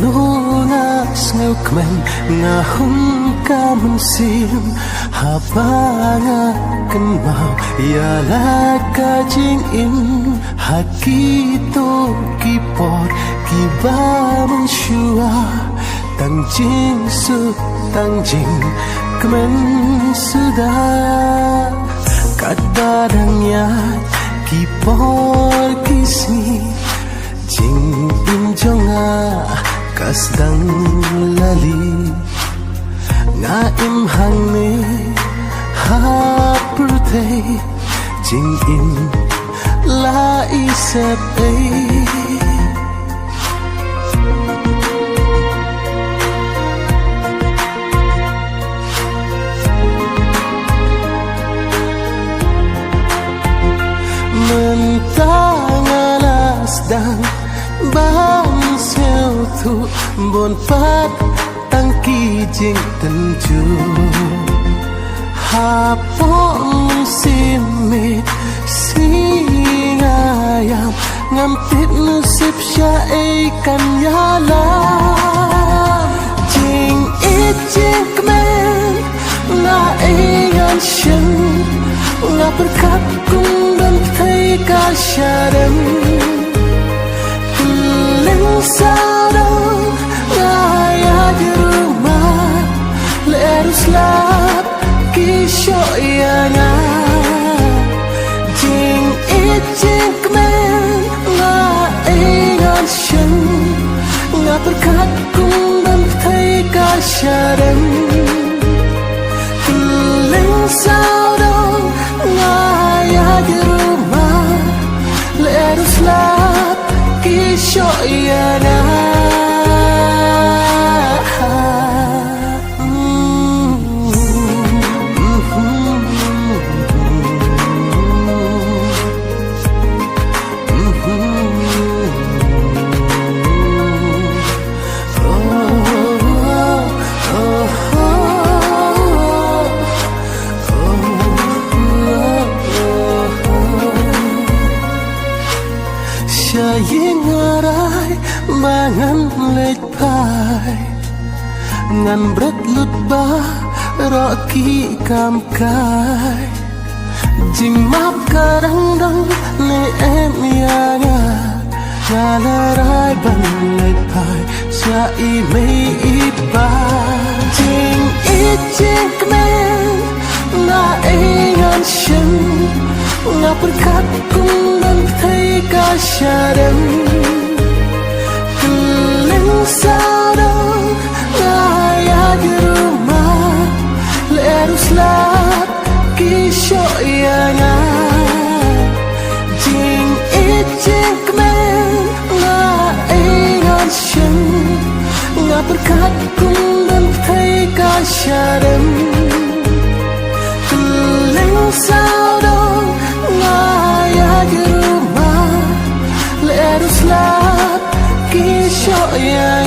nunas ngukmen ngahum kamun sim habanga kenmau yala kajing in hakito kipot kiba mensyua tangjing su tangjing kemen sudah kat barangnya kipor kisni jing injonga kasdang lali nga imhang ni hapurte jing in la isep bang sel tu bon pat tang ki jing tenju hapon simit singayam ngampit nasib sya kan yala jing it jing kmen na ingan shen na berkat kung dan thai ka sharem sarang raya di rumah lerus lap kisyo yana jing it jing kmen nga ingan shen nga berkat kung dan thai ka sharem tuling sarang raya di rumah lerus lap kisyo yana mangan lej pai ngan bret lut ba roki kam kai jing map karang dang ne em yana ngalarai ban lej pai sia I mei ipa jing it jing kmen na ingan shen na berkat kung dan thai ka sharem sarang raya di rumah lerus lap kisyo yana jing it jing kmen nga ingan shen nga berkat kung dan thai ka sharem tuling sarang raya di rumah lerus lap kisyo yana